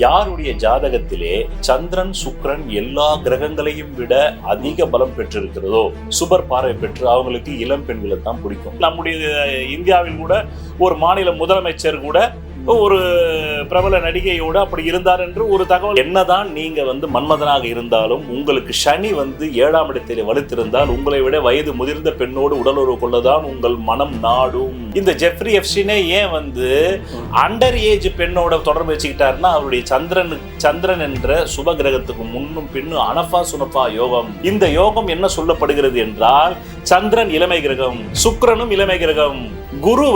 யாருடைய ஜாதகத்திலே சந்திரன் சுக்கிரன் எல்லா கிரகங்களையும் விட அதிக பலம் பெற்றிருக்கிறதோ, சுபர் பார்வை பெற்று அவங்களுக்கு இளம் பெண்களை தான் பிடிக்கும். நம்முடைய இந்தியாவில் கூட ஒரு மாநில முதலமைச்சர் கூட ஒரு பிரபல நடிகையோடு அப்படி இருந்தார் என்று ஒரு தகவல். என்னதான் நீங்க மன்மதனாக இருந்தாலும் உங்களுக்கு சனி 7ஆம் இடத்திலே வலுத்திருந்தால் உங்களை விட வயது முதிர்ந்த பெண்ணோடு உடலுறவு கொள்ளதான் உங்கள் மனம் நாடும். இந்த ஜெஃப்ரி எப்ஸ்டீனே ஏன் அண்டர் ஏஜ் பெண்ணோட தொடர்பு வச்சுக்கிட்டாருன்னா அவருடைய சந்திரன் என்ற சுப கிரகத்துக்கு முன்னும் பின்னும் அனஃபா சுனஃபா யோகம். இந்த யோகம் என்ன சொல்லப்படுகிறது என்றால் சந்திரன் இளமை கிரகம், சுக்கிரனும் இளமை கிரகம், குரு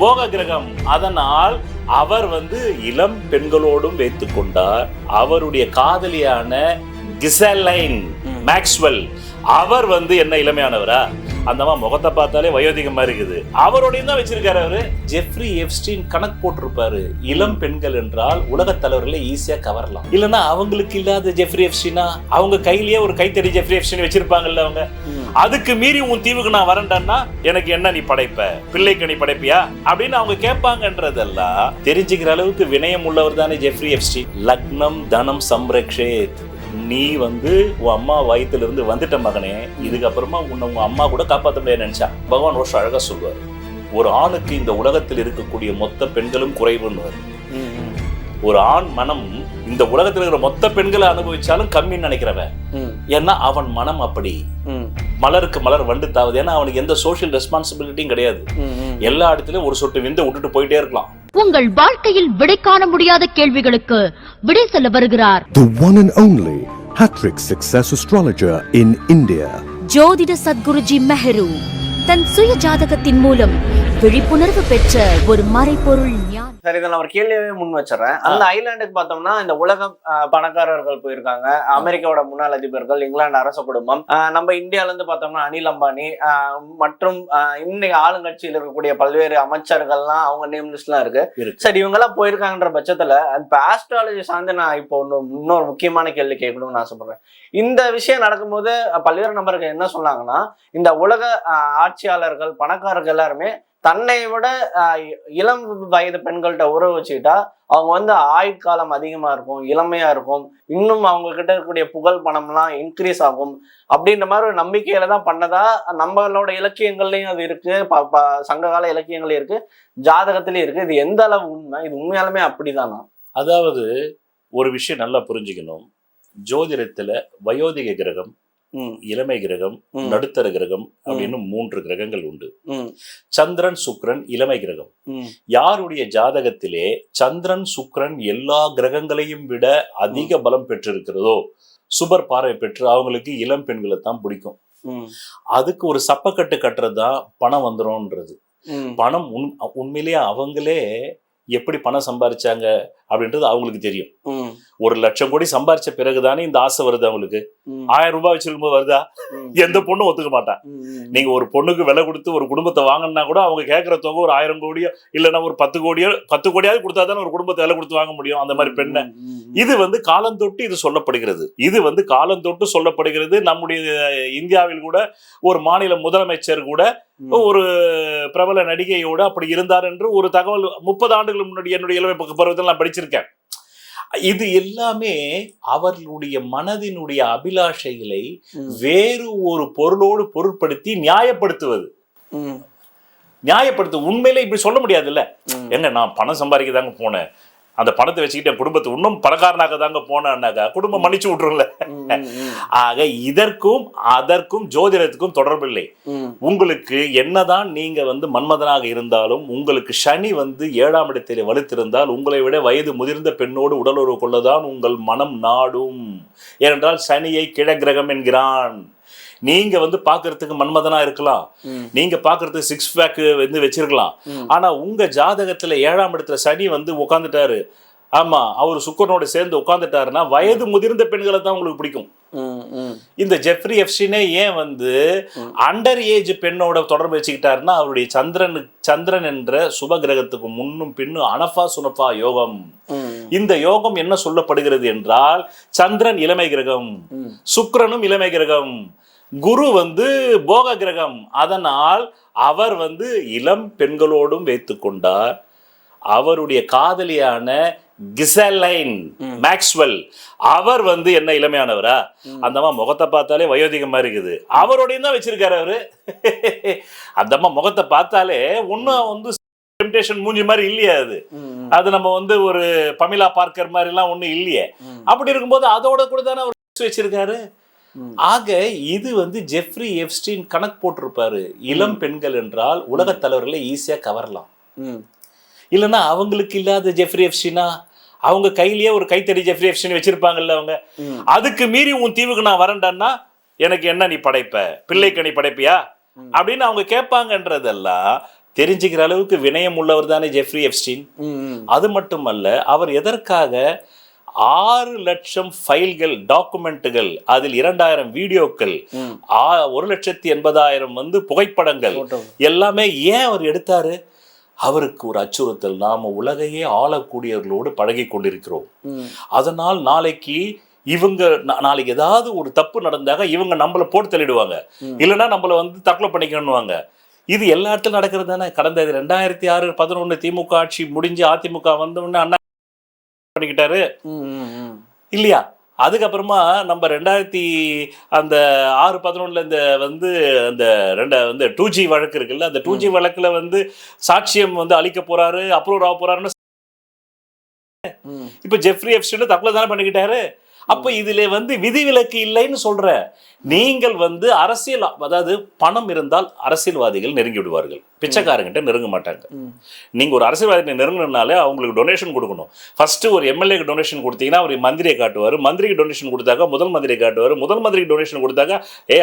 போக கிரகம். அதனால் அவர் இளம் பெண்களோடும் வைத்துக் கொண்டார். அவருடைய காதலியான கிசலைன் மேக்ஸ்வெல் அவர் என்ன இளமையானவரா? அந்த முகத்தை பார்த்தாலே வயோதிகமா இருக்குது. அவரோடையும் தான் வச்சிருக்காரு அவரு. ஜெஃப்ரி எப்ஸ்டீன் கணக்கு போட்டிருப்பாரு, இளம் பெண்கள் என்றால் உலக தலைவர்களை ஈஸியா கவரலாம். இல்லைன்னா அவங்களுக்கு இல்லாத ஜெஃப்ரி எப்ஸ்டீனா அவங்க கையிலேயே ஒரு கைத்தறி ஜெஃப்ரி எப்ஸ்டீன் வச்சிருப்பாங்கல்ல அவங்க. அதுக்கு மீறி உன் தீவுக்கு நான் வரேன்டான்னா எனக்கு என்ன நீ படைப்ப, பிள்ளைக்கு நீ படைப்பியா அப்படின்னு அவங்க கேட்பாங்கன்றதெல்லாம் தெரிஞ்சுக்கிற அளவுக்கு வினயம் உள்ளவர் தானே ஜெஃப்ரி எப்ஸ்டீன். லக்னம் தனம் சம்ரக்ஷேத். நீ உன் அம்மா வயிற்றுல இருந்து வந்துட்ட மகனே, இதுக்கப்புறமா உன்னை உங்க அம்மா கூட காப்பாற்ற முடியாது நினைச்சா. பகவான் ஒரு அழகா சொல்வார், ஒரு ஆணுக்கு இந்த உலகத்தில் இருக்கக்கூடிய மொத்த பெண்களும் குறைவுன்னு. ஒரு ஆண் மனம் இந்த உலகத்தில் இருக்கிற மொத்த பெண்களை அனுபவிச்சாலும் கம்மின்னு நினைக்கிறவன். ஏன்னா அவன் மனம் அப்படி. மலருக்கு மலர் வண்டு தாவது. ஏன்னா அவனுக்கு எந்த சோஷியல் ரெஸ்பான்சிபிலிட்டியும் கிடையாது. எல்லா இடத்துலயும் ஒரு சொட்டு விந்து விட்டுட்டு போயிட்டே இருக்கலாம். உங்கள் வாழ்க்கையில் விடை காண முடியாத கேள்விகளுக்கு விடை சொல்ல வருகிறார் The one and only Hattrick Success Astrologer in India. ஜோதிட சத்குருஜி மெஹரு தன் சுய ஜாதகத்தின் மூலம் விழிப்புணர்வு பெற்ற ஒரு மறைபொருள் ஞானி. சரி, இதை நான் ஒரு கேள்வியே முன் வச்சிடறேன். அந்த ஐலாண்டுக்கு பார்த்தோம்னா இந்த உலகம் பணக்காரர்கள் போயிருக்காங்க, அமெரிக்காவோட முன்னாள் அதிபர்கள், இங்கிலாந்து அரச குடும்பம், நம்ம இந்தியால இருந்து பார்த்தோம்னா அனில் அம்பானி மற்றும் இன்னைக்கு ஆளுங்கட்சியில் இருக்கக்கூடிய பல்வேறு அமைச்சர்கள்லாம் அவங்க நேம் லிஸ்ட்லாம் இருக்கு. சரி, இவங்க எல்லாம் போயிருக்காங்கன்ற பட்சத்துல இப்ப ஆஸ்ட்ராலஜி சார்ந்து நான் இப்போ இன்னொரு முக்கியமான கேள்வி கேட்கணும்னு ஆசைப்படுறேன். இந்த விஷயம் நடக்கும்போது பல்வேறு நபர்கள் என்ன சொன்னாங்கன்னா, இந்த உலக ஆட்சியாளர்கள் பணக்காரர்கள் எல்லாருமே தன்னை விட இளம் வயது பெண்கள்கிட்ட உறவு வச்சுக்கிட்டா அவங்க ஆயுட்காலம் அதிகமா இருக்கும், இளமையா இருக்கும், இன்னும் அவங்க கிட்ட இருக்கக்கூடிய புகழ் பணம்லாம் இன்க்ரீஸ் ஆகும் அப்படின்ற மாதிரி ஒரு நம்பிக்கையில தான் பண்ணதா நம்மளோட இலக்கியங்கள்லயும் அது இருக்கு, சங்ககால இலக்கியங்களையும் இருக்கு, ஜாதகத்திலயும் இருக்கு. இது எந்த அளவு உண்மை? இது உண்மையாலுமே அப்படிதானா? அதாவது ஒரு விஷயம் நல்லா புரிஞ்சுக்கணும். ஜோதிடத்துல வயோதிக கிரகம், இளமை கிரகம், நடுத்தர கிரகம் அப்படின்னு 3 கிரகங்கள் உண்டு. சந்திரன் சுக்கிரன் இளமை கிரகம். யாருடைய ஜாதகத்திலே சந்திரன் சுக்கிரன் எல்லா கிரகங்களையும் விட அதிக பலம் பெற்றிருக்கிறதோ, சுபர் பார்வை பெற்று அவங்களுக்கு இளம் பெண்களை தான் பிடிக்கும். அதுக்கு ஒரு சப்பக்கட்டு கட்டுறதுதான் பணம் வந்துரும்ன்றது. பணம் உண்மையிலேயே அவங்களே எப்படி பணம் சம்பாதிச்சாங்க அப்படின்றது அவங்களுக்கு தெரியும். 1 லட்சம் கோடி சம்பாதிச்ச பிறகுதானே இந்த ஆசை வருது அவங்களுக்கு. 1000 ரூபாய் வச்சிருக்கும் போது வருதா? எந்த பொண்ணும் ஒத்துக்க மாட்டான். நீங்க ஒரு பொண்ணுக்கு விலை கொடுத்து ஒரு குடும்பத்தை வாங்கினா கூட அவங்க கேட்கிற தொகை ஒரு 1000 கோடியோ இல்லைன்னா ஒரு 10 கோடியாவது கொடுத்தா தானே ஒரு குடும்பத்தை விலை கொடுத்து வாங்க முடியும். அந்த மாதிரி பெண்ணை இது காலந்தொட்டு இது சொல்லப்படுகிறது. இது காலந்தொட்டு சொல்லப்படுகிறது. நம்முடைய இந்தியாவில் கூட ஒரு மாநில முதலமைச்சர் கூட ஒரு பிரபல நடிகையோடு அப்படி இருந்தார் என்று ஒரு தகவல் 30 ஆண்டுகள் முன்னாடி என்னுடைய இளமை பருவத்தில் நான் படிச்சிருக்கேன். இது எல்லாமே அவர்களுடைய மனதினுடைய அபிலாஷைகளை வேறு ஒரு பொருளோடு பொருட்படுத்தி நியாயப்படுத்துவது. உண்மையில இப்படி சொல்ல முடியாதுல்ல. எங்க நான் பணம் சம்பாதிக்க தாங்க போனேன், அந்த பணத்தை வச்சுக்கிட்டு என் குடும்பத்தை இன்னும் பணக்காரனாக தாங்க போனாக்கா குடும்பம் மன்னிச்சு விட்டுருல. ஆக இதற்கும் அதற்கும் ஜோதிடத்துக்கும் தொடர்பு இல்லை. உங்களுக்கு என்னதான் நீங்க மன்மதனாக இருந்தாலும் உங்களுக்கு சனி 7ஆம் இடத்திலே வலுத்திருந்தால் உங்களை விட வயது முதிர்ந்த பெண்ணோடு உடலுறவு கொள்ளதான் உங்கள் மனம் நாடும். ஏனென்றால் சனியை கிழக்கிரகம் என்கிறான். நீங்க பாக்குறதுக்கு மன்மதனா இருக்கலாம், நீங்க பாக்குறதுக்கு 6 பேக் வச்சிருக்கலாம். ஆனா உங்க ஜாதகத்துல 7ஆம் இடத்துல சனி உட்கார்ந்துட்டாரு, ஆமா அவர் சுக்கிரனோட சேர்ந்து உட்கார்ந்துட்டாருன்னா வயது முதிர்ந்த பெண்களை தான் உங்களுக்கு பிடிக்கும். இந்த ஜெஃப்ரி எப்ஸ்டீனே ஏன் அண்டர் ஏஜ் பெண்ணோட தொடர்பு வச்சுக்கிட்டாருன்னா அவருடைய சந்திரன் என்ற சுப கிரகத்துக்கு முன்னும் பின்னும் அனஃபா சுனஃபா யோகம். இந்த யோகம் என்ன சொல்லப்படுகிறது என்றால் சந்திரன் இளமை கிரகம், சுக்கிரனும் இளமை கிரகம், குரு போக கிரகம். அதனால் அவர் இளம் பெண்களோடும் வைத்துக் கொண்டார். அவருடைய காதலியான கிசலைன் மேக்ஸ்வெல், அவர் வந்து என்ன இளமையானவரா? அந்த அம்மா முகத்தை பார்த்தாலே வயோதிகமா இருக்குது. அவரோடையும் தான் வச்சிருக்காரு அவரு. அந்த அம்மா முகத்தை பார்த்தாலே ஒன்னும் வந்து டெம்டேஷன் மூஞ்சி மாதிரி இல்லையா அது. அது நம்ம வந்து ஒரு பமிலா பார்க்கர் மாதிரி எல்லாம் ஒண்ணும் இல்லையே. அப்படி இருக்கும்போது அதோட கூட தானே அவர் வச்சிருக்காரு. ஆக இது வந்து ஜெஃப்ரி எப்ஸ்டீன் கணக்கு போட்டிருப்பாரு. இளம் பெண்கள் என்றால் உலக தலைவர்களை ஈஸியா கவரலாம். இல்லைன்னா அவங்களுக்கு இல்லாத ஜெஃப்ரி எப்ஸ்டீனா, அவங்க கையிலேயே ஒரு கைத்தடி ஜெஃப்ரி எப்ஸ்டீன் வச்சிருப்பாங்கல்ல அவங்க. அதுக்கு மீறி உன் தீவுக்கு நான் வரேன்டான்னா எனக்கு என்ன நீ படைப்ப, பிள்ளைக்கு நீ படைப்பியா அப்படின்னு அவங்க கேட்பாங்கன்றதெல்லாம் தெரிஞ்சுக்கிற அளவுக்கு வினயம் உள்ளவர் தானே ஜெஃப்ரி எப்ஸ்டீன். அது மட்டுமல்ல, அவர் எதற்காக 6 லட்சம் ஃபைல்கள், டாக்குமெண்ட்டுகள், அதில் 2000 வீடியோக்கள், 1,80,000 வந்து புகைப்படங்கள் எல்லாமே ஏன் அவர் எடுத்தாரு? அவருக்கு ஒரு அச்சுறுத்தல். நாம உலகையே ஆளக்கூடியவர்களோடு பழகி கொண்டிருக்கிறோம். அதனால் நாளைக்கு நாளைக்கு ஏதாவது ஒரு தப்பு நடந்தாக இவங்க நம்மளை போட்டு தள்ளிடுவாங்க, இல்லைன்னா நம்மளை வந்து தற்கொலை பண்ணிக்கணுவாங்க. இது எல்லா இடத்துலையும் நடக்கிறது தானே. கடந்த 2006-11 திமுக ஆட்சி முடிஞ்சு அதிமுக வந்தோடனே அண்ணா பண்ணிக்கிட்டாரு இல்லையா? அதுக்கப்புறமா நம்ம 2006-11 இந்த வந்து அந்த 2G வழக்கு இருக்குல்ல, அந்த 2G வழக்குல வந்து சாட்சியம் வந்து அளிக்க போறாரு, அப்ரூவ் ஆக போறாருன்னு இப்ப ஜெஃப்ரி எப்ஸ்டீன் தற்கொலை தானே பண்ணிக்கிட்டாரு. அப்ப இதுல வந்து விதிவிலக்கு இல்லைன்னு சொல்ற. நீங்கள் வந்து அரசியல், அதாவது பணம் இருந்தால் அரசியல்வாதிகள் நெருங்கி விடுவார்கள், பிச்சைக்காரங்கிட்ட நெருங்க மாட்டாங்க. நீங்க ஒரு அரசியல்வாதிகளை நெருங்கினாலே அவங்களுக்கு டொனேஷன் கொடுக்கணும். ஃபர்ஸ்ட் ஒரு எம்எல்ஏக்கு டொனேஷன் கொடுத்தீங்கன்னா அவர் மந்திரியை காட்டுவார், மந்திரிக்கு டொனேஷன் கொடுத்தாக்க முதல் மந்திரியை காட்டுவார், முதல் மந்திரிக்கு டொனேஷன் கொடுத்தாக்க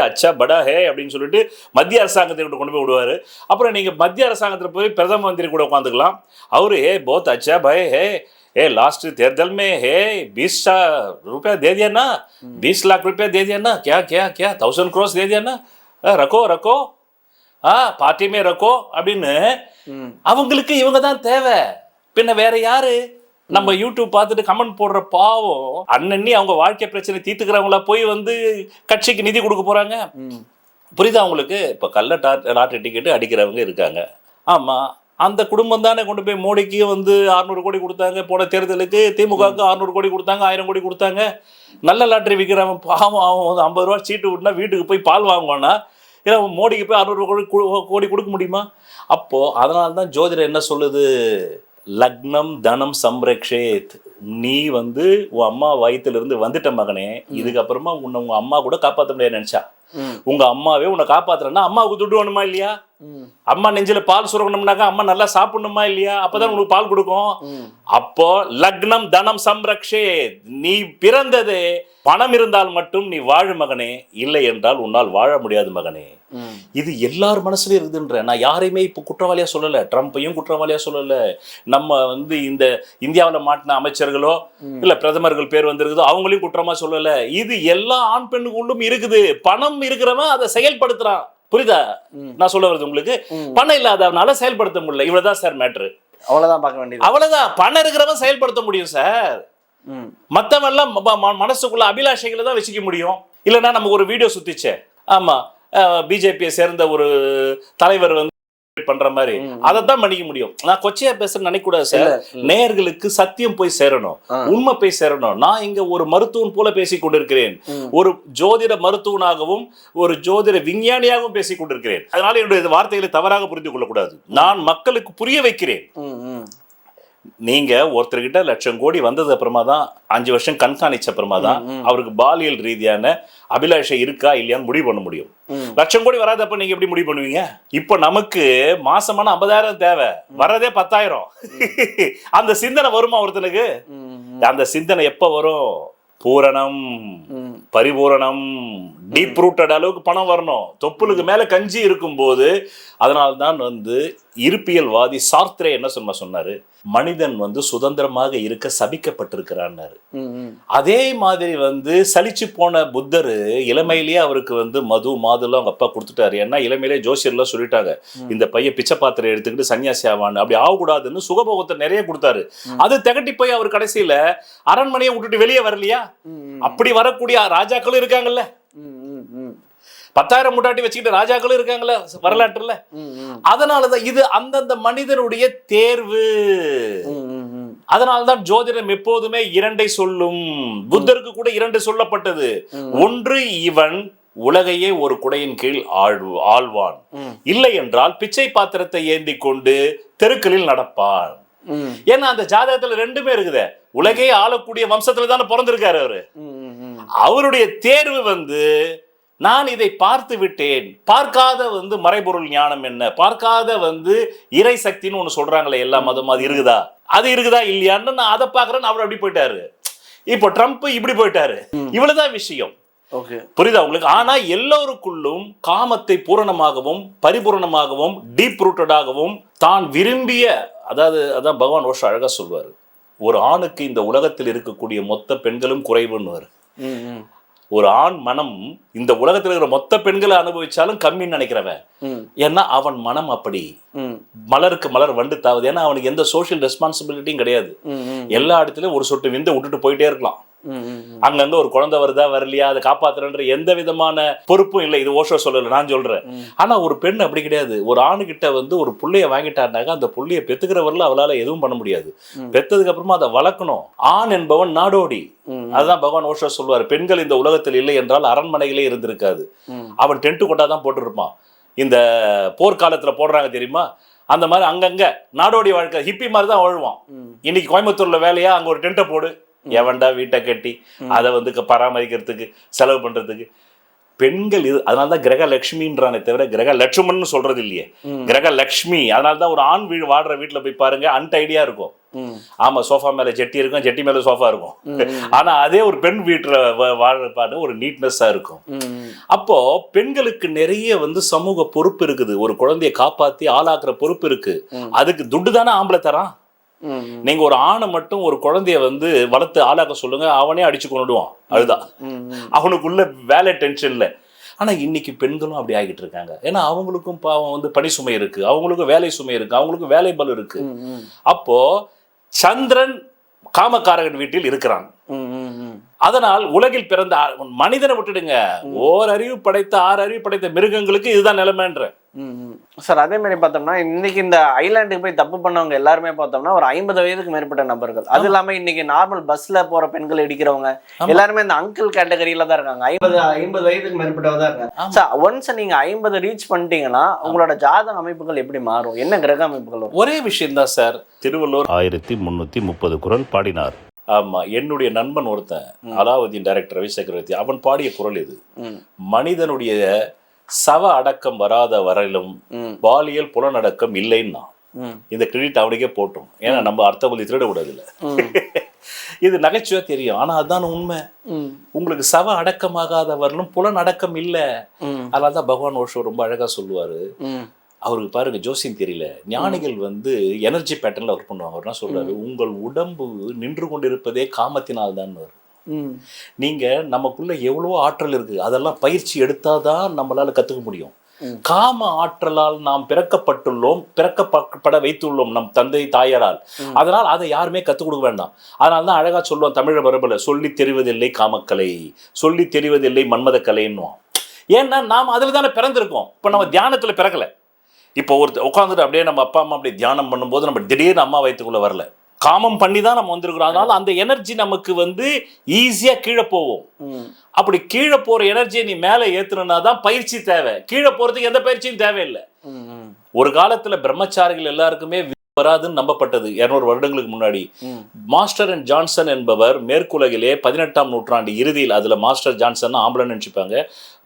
அச்சா படா ஹே அப்படின்னு சொல்லிட்டு மத்திய அரசாங்கத்தை கொண்டு போய் விடுவாரு. அப்புறம் நீங்க மத்திய அரசாங்கத்தில் போய் பிரதம மந்திரி கூட உட்காந்துக்கலாம். அவரு போத் அச்சா பய लास्ट तेरदल में है 20 रुपया दे दिया ना, 20 लाख रुपया दे दिया ना, क्या क्या क्या 1000 crores दे दिया ना, रखो रखो பார்ட்டி மே ரக்கோ அப்படின்னு அவங்களுக்கு இவங்க தான் தேவை. பின்ன வேற யாரு? நம்ம யூடியூப் பார்த்துட்டு கமெண்ட் போடுற பாவம் அன்னன்னி அவங்க வாழ்க்கை பிரச்சனை தீர்த்துக்கிறவங்களா போய் வந்து கட்சிக்கு நிதி கொடுக்க போறாங்க. புரியுதா உங்களுக்கு? இப்ப கள்ள லாட்டரி டிக்கெட் அடிக்கிறவங்க இருக்காங்க. ஆமா, அந்த குடும்பம் தானே கொண்டு போய் மோடிக்கு வந்து 600 கோடி கொடுத்தாங்க. போன தேர்தலுக்கு திமுகவுக்கு 600 கோடி கொடுத்தாங்க, 1000 கோடி கொடுத்தாங்க. நல்ல லாட்டரி விற்கிறவன் பாவம், அவன் வந்து 50 ரூபா சீட்டு விட்டுனா வீட்டுக்கு போய் பால் வாங்குவானா? ஏன்னா மோடிக்கு போய் 600 கோடி கொடுக்க முடியுமா? அப்போ அதனால தான் ஜோதிடர் என்ன சொல்லுது, லக்னம் தனம் சம்ரக்ஷேத். நீ வந்து உன் அம்மா வயிற்றுல இருந்து வந்துட்ட மகனே, இதுக்கப்புறமா உன்னை உங்க அம்மா கூட காப்பாற்ற முடியாது நினைச்சா. உங்க அம்மாவே உன்னை காப்பாத்துறேன்னா அம்மாவுக்கு துட்டு வேணுமா இல்லையா? அம்மா நெஞ்சில பால் சுரக்கணும்னாக்கா அம்மா நல்லா சாப்பிடணுமா இல்லையா? அப்பதான் உனக்கு பால் கொடுக்கும். அப்போ லக்னம் தனம் சம்ரக்ஷே, நீ பிறந்தது பணம் இருந்தால் மட்டும் நீ வாழு மகனே, இல்லை என்றால் உன்னால் வாழ முடியாது மகனே. இது எல்லார் மனசுலயும் இருக்குதுன்ற. நான் யாரையுமே இப்போ குற்றவாளியா சொல்லல, ட்ரம்ப்பையும் குற்றவாளியா சொல்லல. நம்ம வந்து இந்த இந்தியாவில் மாட்டின அமைச்சர்களோ இல்ல பிரதமர்கள் பேர் வந்திருக்குதோ அவங்களையும் குற்றமா சொல்லல. இது எல்லா ஆண் பெண்ணுக்குள்ளும் இருக்குது. பணம் இருக்கிறவன் அதை செயல்படுத்துறான். புரியுதா நான் சொல்ல வருது உங்களுக்கு? பணம் இல்லாதவனால செயல்படுத்த முடியல. இவ்வளவுதான் சார் மேட்ரு. அவ்வளவுதான் பார்க்க வேண்டியது. அவ்வளவுதான். பணம் இருக்கிறவன் செயல்படுத்த முடியும் சார். மத்தவெல்லாம் மனசுக்குள்ள அபிலாஷைகளை தான் வச்சுக்க முடியும். இல்லைன்னா நமக்கு ஒரு வீடியோ சுத்திச்சே, ஆமா பிஜேபியை சேர்ந்த ஒரு தலைவர் வந்து பண்ற மாதிரி அதைத்தான் பண்ணிக்க முடியும். நான் கொச்சையா பேசுறேன்னு நினைக்க கூடாது சார். நேயர்களுக்கு சத்தியம் போய் சேரணும், உண்மை போய் சேரணும். நான் இங்க ஒரு மருத்துவன் போல பேசிக் கொண்டிருக்கிறேன், ஒரு ஜோதிட மருத்துவனாகவும் ஒரு ஜோதிட விஞ்ஞானியாகவும் பேசிக் கொண்டிருக்கிறேன். அதனால என்னுடைய வார்த்தைகளை தவறாக புரிந்து கொள்ளக்கூடாது. நான் மக்களுக்கு புரிய வைக்கிறேன். நீங்க ஒருத்தர்கிட்ட 1,00,000 கோடி வந்தது அப்புறமா தான், 5 வருஷம் கண்காணிச்ச அப்புறமா தான் அவருக்கு பாலியல் ரீதியான அபிலாஷை இருக்கா இல்லையான்னு முடிவு பண்ண முடியும். 1,00,000 கோடி வராதப்ப நீங்க எப்படி முடிவு பண்ணுவீங்க? இப்ப நமக்கு மாசமான 50,000 தேவை, வர்றதே 10,000. அந்த சிந்தனை வருமா ஒருத்தனுக்கு? அந்த சிந்தனை எப்ப வரும்? பூரணம் பரிபூரணம் டீப் ரூட்டட் அளவுக்கு பணம் வரணும். தொப்புளுக்கு மேல கஞ்சி இருக்கும் போது. அதனால்தான் வந்து இருப்பியல்வாதி சார்த்ரே என்ன சொன்னாரு, மனிதன் வந்து சுதந்திரமாக இருக்க சபிக்கப்பட்டிருக்கிறான்னாரு. அதே மாதிரி வந்து சலிச்சு போன புத்தர் இளமையிலேயே அவருக்கு வந்து மாதுலாம் அவங்க அப்பா கொடுத்துட்டாரு. ஏன்னா இளமையிலேயே ஜோசியர்லாம் சொல்லிட்டாங்க, இந்த பையன் பிச்சை பாத்திரம் எடுத்துக்கிட்டு சன்னியாசி ஆவான்னு, அப்படி ஆகக்கூடாதுன்னு சுகபோகத்தை நிறைய கொடுத்தாரு. அது திகட்டி போய் அவர் கடைசியில அரண்மனையை விட்டுட்டு வெளியே வரலையா? அப்படி வரக்கூடிய ராஜாக்களும் இருக்காங்கல்ல, 10,000 முட்டாட்டி வச்சுக்கிட்டு ராஜாக்களும் இருக்காங்கல்ல வரலாற்றுல. அதனாலதான் இது அந்தந்த மனிதனுடைய தேர்வு. அதனால்தான் ஜோதிடம் எப்போதுமே 2 சொல்லும். புத்தருக்கு கூட 2 சொல்லப்பட்டது. ஒன்று, இவன் உலகையே ஒரு குடையின் கீழ் ஆழ்வான், இல்லை என்றால் பிச்சை பாத்திரத்தை ஏந்தி கொண்டு தெருக்களில் நடப்பான். ஏன்னா அந்த ஜாதகத்துல 2மே இருக்குது. உலகையே ஆளக்கூடிய வம்சத்துல தானே பிறந்திருக்காரு அவரு. அவருடைய தேர்வு நான் இதை பார்த்து விட்டேன். பார்க்காத மறைபொருள் ஞானம் என்ன, பார்க்காத இறை சக்தின்னு ஒண்ணு சொல்றாங்களே எல்லா மதமும், அது இருக்குதா இல்லையான்னு நான் அதை பாக்குறேன்னு அவர் அப்படி போயிட்டாரு. இப்போ ட்ரம்ப் இப்படி போயிட்டாரு. இவ்வளவுதான் விஷயம். புரியுதா உங்களுக்கு? ஆனா எல்லோருக்குள்ளும் காமத்தை பூரணமாகவும் பரிபூரணமாகவும் டீப் ரூட்டடாகவும் தான் விரும்பிய, அதான் பகவான் ஓஷோ அழகா சொல்வாரு, ஒரு ஆணுக்கு இந்த உலகத்தில் இருக்கக்கூடிய மொத்த பெண்களும் குறைவுன்னு. ஒரு ஆண் மனம் இந்த உலகத்தில் இருக்கிற மொத்த பெண்களை அனுபவிச்சாலும் கம்மின்னு நினைக்கிறவன். ஏன்னா அவன் மனம் அப்படி. மலருக்கு மலர் வண்டு தாவது. ஏன்னா அவனுக்கு எந்த சோசியல் ரெஸ்பான்சிபிலிட்டியும் கிடையாது. எல்லா இடத்துலயும் ஒரு சொட்டு விந்து விட்டுட்டு போயிட்டே இருக்கலாம். அங்கங்க ஒரு குழந்தை வருதா வரலையா அதை காப்பாத்துறன்ற எந்த விதமான பொறுப்பும் இல்லை. இது ஓஷோ சொல்லல, நான் சொல்றேன். ஆனா ஒரு பெண் அப்படி கிடையாது. ஒரு ஆணுகிட்ட ஒரு புள்ளைய வாங்கிட்டாருனாக்க அந்த புள்ளைய பெத்துக்கிறவரில் அவளால எதுவும் பண்ண முடியாது. பெத்ததுக்கு அப்புறமா அதை வளர்க்கணும். ஆண் என்பவன் நாடோடி. அதுதான் பகவான் ஓஷோ சொல்வார், பெண்கள் இந்த உலகத்தில் இல்லை என்றால் அரண்மனைகளே இருந்திருக்காது. அவன் டென்ட் கொட்டாதான் போட்டுருப்பான். இந்த போர்க்காலத்துல போடுறாங்க தெரியுமா, அந்த மாதிரி அங்கங்க நாடோடி வாழ்க்கை ஹிப்பி மாதிரி தான் வாழ்வான். இன்னைக்கு கோயம்புத்தூர்ல வேலையா அங்க ஒரு டென்ட்டை போடு, எவன்டா வீட்டை கட்டி அதை பராமரிக்கிறதுக்கு செலவு பண்றதுக்கு. பெண்கள் இது. அதனால்தான் கிரக லட்சுமின்றானே தவிர கிரக லட்சுமன் சொல்றது இல்லையே, கிரக லட்சுமி. அதனால்தான் ஒரு ஆண் வாடுற வீட்டுல போய் பாருங்க, அன்டைடியா இருக்கும். ஆமா, சோஃபா மேல ஜெட்டி இருக்கும், ஜெட்டி மேல சோஃபா இருக்கும். ஆனா அதே ஒரு பெண் வீட்டுல வாழ்ற ஒரு நீட்னஸா இருக்கும். அப்போ பெண்களுக்கு நிறைய சமூக பொறுப்பு இருக்குது. ஒரு குழந்தைய காப்பாத்தி ஆளாக்குற பொறுப்பு இருக்கு. அதுக்கு துட்டு தானே ஆம்பளை தரான். நீங்க ஒரு ஆணை மட்டும் ஒரு குழந்தைய வளர்த்து ஆளாக்க சொல்லுங்க, அவனே அடிச்சு கொண்டுடுவான். அதுதான் அவனுக்குள்ள வேலை டென்ஷன் இல்லை. ஆனா இன்னைக்கு பெண்களும் அப்படி ஆகிட்டு இருக்காங்க. ஏன்னா அவங்களுக்கும் பாவம் பணி சுமை இருக்கு, அவங்களுக்கும் வேலை சுமை இருக்கு, அவங்களுக்கும் வேலை பலு இருக்கு. அப்போ சந்திரன் காமக்காரகன் வீட்டில் இருக்கிறான். அதனால் உலகில் பிறந்த மனிதனை விட்டுடுங்க, ஓரறிவு படைத்த 6 அறிவு படைத்த மிருகங்களுக்கு இதுதான் நிலைமைன்ற. சார் அதே மாதிரி பார்த்தோம்னா இன்னைக்கு இந்த ஐலாண்டுக்கு போய் தப்பு பண்ணவங்க எல்லாருமே பார்த்தோம்னா ஒரு 50 வயதுக்கு மேற்பட்ட நபர்கள். அது இல்லாம இன்னைக்கு நார்மல் பஸ்ல போற பெண்கள் இடிக்கிறவங்க எல்லாருமே இந்த அங்கிள் கேட்டகரியில தான் இருக்காங்க. 50 வயதுக்கு மேற்பட்டவங்க தான் இருக்காங்க. ஒன்ஸ் நீங்க 50 ரீச் பண்ணிட்டீங்கன்னா உங்களோட ஜாதக அமைப்புகள் எப்படி மாறும்? என்ன கிரக அமைப்புகள்? ஒரே விஷயம் தான் சார். திருவள்ளுவர் 1330 குறள் பாடினார். ஆமா, என்னுடைய நண்பன் ஒருத்தன் அலாவுதீன் டைரக்டர் ரவி சக்கரவர்த்தி, அவன் பாடிய குறள் இது. மனிதனுடைய சவ அடக்கம் வராத வரையிலும் பாலியல் புலனடக்கம் இல்லைன்னா இந்த கிரெடிட் அவனுக்கே போட்டோம். ஏன்னா நம்ம அர்த்தபுத்தி திருட கூடாது இல்ல. இது நகைச்சுவா தெரியும், ஆனா அதுதான் உண்மை. உங்களுக்கு சவ அடக்கமாகாத வரலும் புலன் அடக்கம் இல்ல. அதனால்தான் பகவான் ஓஷோ ரொம்ப அழகா சொல்லுவாரு. அவருக்கு பாருங்க ஜோசியம் தெரியல, ஞானிகள் எனர்ஜி பேட்டர்ன்ல ஒர்க் பண்ணுவாங்க. அவர் என்ன சொல்றாரு, உங்கள் உடம்பு நின்று கொண்டிருப்பதே காமத்தினால் தான். நீங்க நமக்குள்ள எவ்வளவோ ஆற்றல் இருக்கு, அதெல்லாம் பயிற்சி எடுத்தாதான் நம்மளால கத்துக்க முடியும். காம ஆற்றலால் நாம் பிறக்கப்பட்டுள்ளோம், பிறக்கப்பட வைத்துள்ளோம் நம் தந்தை தாயரால். அதனால் அதை யாருமே கத்துக் கொடுக்க வேண்டாம். அதனால்தான் அழகா சொல்லுவோம் தமிழ மரபுல, சொல்லி தெரிவதில்லை காமக்கலை, சொல்லி தெரிவதில்லை மன்மத கலைன்னுவோம். ஏன்னா நாம் அதுல தானே பிறந்திருக்கோம். இப்ப நம்ம தியானத்துல பிறக்கல. இப்போ ஒரு உட்காந்துட்டு அப்படியே நம்ம அப்பா அம்மா அப்படியே தியானம் பண்ணும்போது நம்ம திடீர்னு அம்மா வயிற்றுக்குள்ள வரல, காமம் பண்ணி தான் நம்ம வந்திருக்கிறோம். அதனால அந்த எனர்ஜி நமக்கு ஈஸியா கீழே போவோம். அப்படி கீழே போற எனர்ஜியை நீ மேல ஏத்துனா தான் பயிற்சி தேவை. கீழே போறதுக்கு எந்த பயிற்சியும் தேவையில்லை. ஒரு காலத்துல பிரம்மச்சாரிகள் எல்லாருக்குமே வராதுன்னு நம்பப்பட்டது 200 வருடங்களுக்கு முன்னாடி. மாஸ்டர் அண்ட் ஜான்சன் என்பவர் மேற்குலகிலே 18ஆம் நூற்றாண்டு இறுதியில், அதுல மாஸ்டர் ஜான்சன் ஆம்பளன்னு நினைச்சுப்பாங்க,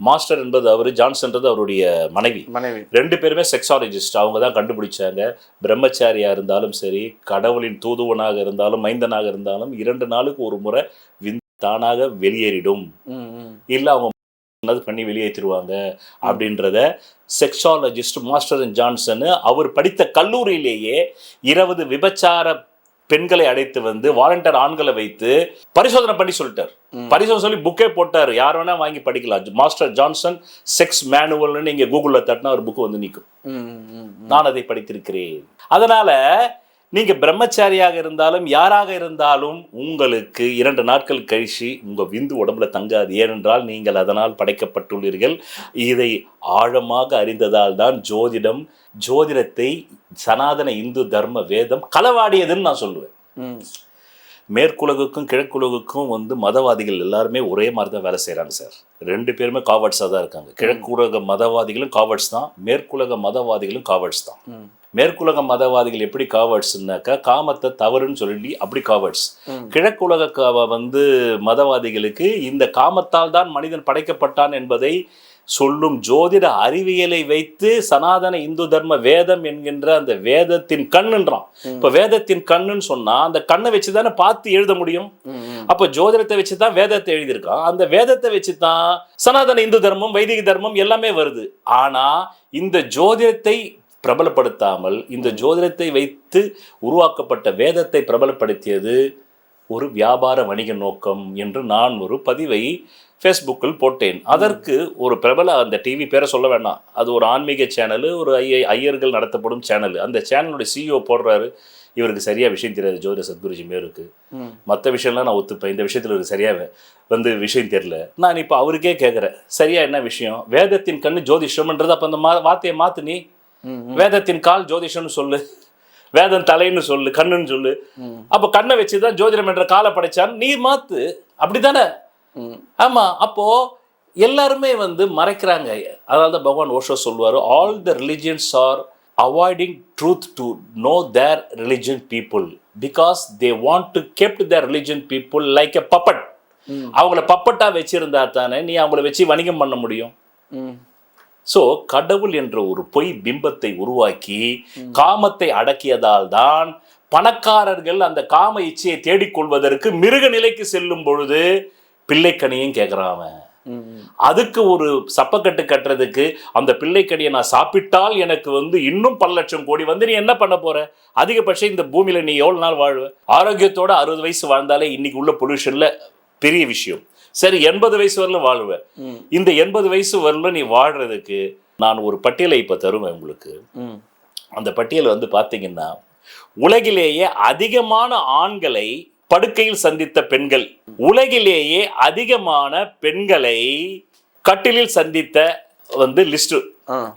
மாஸ்டர் என்பது அவரு, ஜான்சன்றது அவருடைய மனைவி. 2 பேருமே செக்ஸாலஜிஸ்ட். அவங்க தான் கண்டுபிடிச்சாங்க, பிரம்மச்சாரியா இருந்தாலும் சரி, கடவுளின் தூதுவனாக இருந்தாலும் மைந்தனாக இருந்தாலும் 2 நாளுக்கு ஒரு முறை தானாக வெளியேறிடும், இல்ல அவங்க பண்ணி வெளியேற்றிடுவாங்க அப்படின்றத செக்ஸாலஜிஸ்ட் மாஸ்டர் ஜான்சன் அவர் படித்த கல்லூரியிலேயே 20 விபச்சார பெண்களை அழைத்து வாலண்டியர் ஆண்களை வைத்து பரிசோதனை பண்ணி சொல்லிட்டார். பரிசோதனை சொல்லி புக்கே போட்டார், யார் வேணா வாங்கி படிக்கலாம். மாஸ்டர் ஜான்சன் செக்ஸ் மேனுவல்னு நீங்க கூகுள்ல தட்டினா ஒரு புக்கு நிற்கும். நான் அதை படித்திருக்கிறேன். அதனால நீங்க பிரம்மச்சாரியாக இருந்தாலும் யாராக இருந்தாலும் உங்களுக்கு 2 நாட்கள் கழிச்சு உங்க விந்து உடம்புல தங்காது. ஏனென்றால் நீங்கள் அதனால் படைக்கப்பட்டுள்ளீர்கள். இதை ஆழமாக அறிந்ததால் தான் ஜோதிடத்தை சனாதன இந்து தர்ம வேதம் களவாடியதுன்னு நான் சொல்லுவேன். மேற்குலகுக்கும் கிழக்குலகுக்கும் வந்து மதவாதிகள் எல்லாருமே ஒரே மாதிரி தான் வேலை செய்கிறாங்க சார். 2 பேருமே காவர்ட்ஸாக தான் இருக்காங்க. கிழக்குலக மதவாதிகளும் காவர்ட்ஸ் தான், மேற்குலக மதவாதிகளும் காவர்ட்ஸ் தான். மேற்குலக மதவாதிகள் எப்படி காவர்ட்ஸ்னாக்கா காமத்தை தவறுன்னு சொல்லி அப்படி காவர்ட்ஸ். கிழக்குலக வந்து மதவாதிகளுக்கு இந்த காமத்தால் தான் மனிதன் படைக்கப்பட்டான் என்பதை சொல்லும் ஜோதிட அறிவியலை வைத்து சனாதன இந்து தர்ம வேதம் என்கின்ற அந்த வேதத்தின் கண்ணுன்றான். இப்ப வேதத்தின் கண்ணுன்னு சொன்னா அந்த கண்ணை வச்சுதானே பார்த்து எழுத முடியும். அப்ப ஜோதிடத்தை வச்சுதான் வேதத்தை எழுதியிருக்கான். அந்த வேதத்தை வச்சுதான் சனாதன இந்து தர்மம், வைதிக தர்மம் எல்லாமே வருது. ஆனா இந்த ஜோதிடத்தை பிரபலப்படுத்தாமல் இந்த ஜோதிடத்தை வைத்து உருவாக்கப்பட்ட வேதத்தை பிரபலப்படுத்தியது ஒரு வியாபார வணிக நோக்கம் என்று நான் ஒரு பதிவை ஃபேஸ்புக்கில் போட்டேன். அதற்கு ஒரு பிரபல, அந்த டிவி பேரை சொல்ல வேண்டாம், அது ஒரு ஆன்மீக சேனலு, ஒரு ஐயர்கள் நடத்தப்படும் சேனல். அந்த சேனலுடைய CEO போடுறாரு, இவருக்கு சரியா விஷயம் தெரியாது ஜோதிட சத்குருஜி மேருக்கு. மற்ற விஷயம்லாம் நான் ஒத்துப்பேன், இந்த விஷயத்தில் இவருக்கு சரியாக வந்து விஷயம் தெரியல. நான் இப்போ அவருக்கே கேட்குறேன், சரியா என்ன விஷயம்? வேதத்தின் கண்ணு ஜோதிஷம்ன்றது, அப்போ அந்த வார்த்தையை மாத்து, நீ வேதத்தின் கால் ஜோதிஷம்னு சொல்லு, வேதம் தலைன்னு சொல்லு, கண்ணுன்னு சொல்லு. அப்ப கண்ணை வச்சுதான் ஜோதிடம் என்ற காலை படைச்சான், நீ மாத்து, அப்படித்தானே? ஆமா. அப்போ எல்லாருமே வந்து மறைக்கிறாங்க. அதாவது பகவான் ஓஷோ சொல்லுவாரு, all the religions are avoiding truth to know their religion people because they want to kept their religion people like a puppet. அவங்கள பப்பட்டா வச்சிருந்தா தானே நீ அவங்கள வச்சு வணிகம் பண்ண முடியும். ஸோ கடவுள் என்ற ஒரு பொய் பிம்பத்தை உருவாக்கி காமத்தை அடக்கியதால் தான் பணக்காரர்கள் அந்த காம இச்சையை தேடிக்கொள்வதற்கு மிருக நிலைக்கு செல்லும் பொழுது பிள்ளைக்கனியும் கேட்குறான். அதுக்கு ஒரு சப்பக்கட்டு கட்டுறதுக்கு அந்த பிள்ளைக்கனியை நான் சாப்பிட்டால் எனக்கு வந்து இன்னும் 10 லட்சம் கோடி வந்து நீ என்ன பண்ண போற? அதிகபட்சம் இந்த பூமியில நீ எவ்வளவு நாள் வாழ்வ? ஆரோக்கியத்தோட 60 வயசு வாழ்ந்தாலே இன்னைக்கு உள்ள பொல்யூஷன்ல பெரிய விஷயம். சரி, 80 வயசு வரலும் வாழ்வேன். இந்த 80 வயசு வரலும் நீ வாழ்றதுக்கு நான் ஒரு பட்டியலை இப்ப தருவேன் உங்களுக்கு. அந்த பட்டியல் வந்து பாத்தீங்கன்னா, உலகிலேயே அதிகமான ஆண்களை படுக்கையில் சந்தித்த பெண்கள், உலகிலேயே அதிகமான பெண்களை கட்டிலில் சந்தித்த வந்து லிஸ்ட்.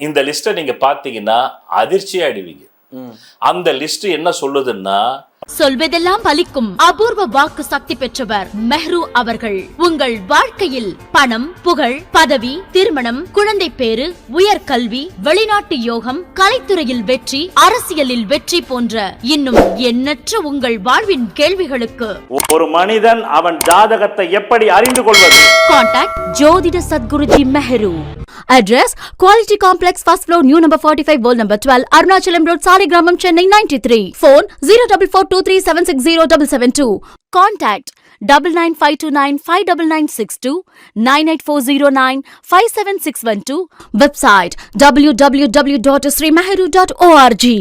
இந்த லிஸ்ட்டை நீங்க பாத்தீங்கன்னா அதிர்ச்சியா அடிவீங்க. அந்த லிஸ்ட் என்ன சொல்லுதுன்னா, சொல்வதெல்லாம் பலிக்கும் அபூர்வ வாக்கு சக்தி பெற்றவர் மெஹ்ரு அவர்கள். உங்கள் வாழ்க்கையில் பணம், புகழ், பதவி, திருமணம், குழந்தை பேரு, உயர்கல்வி, வெளிநாட்டு யோகம், கலைத்துறையில் வெற்றி, அரசியலில் வெற்றி போன்ற இன்னும் எண்ணற்ற உங்கள் வாழ்வின் கேள்விகளுக்கு ஒரு மனிதன் அவன் ஜாதகத்தை எப்படி அறிந்து கொள்வது? கான்டாக்ட் ஜோதிட Sadguruji Mehru. Address Quality Complex, first floor, new number 45, wall number 12, Arunachalam Road, Saligramam, Chennai 93. Phone 0442376072. Contact 9952959962, 98409 57612. Website www.srimeheru.org.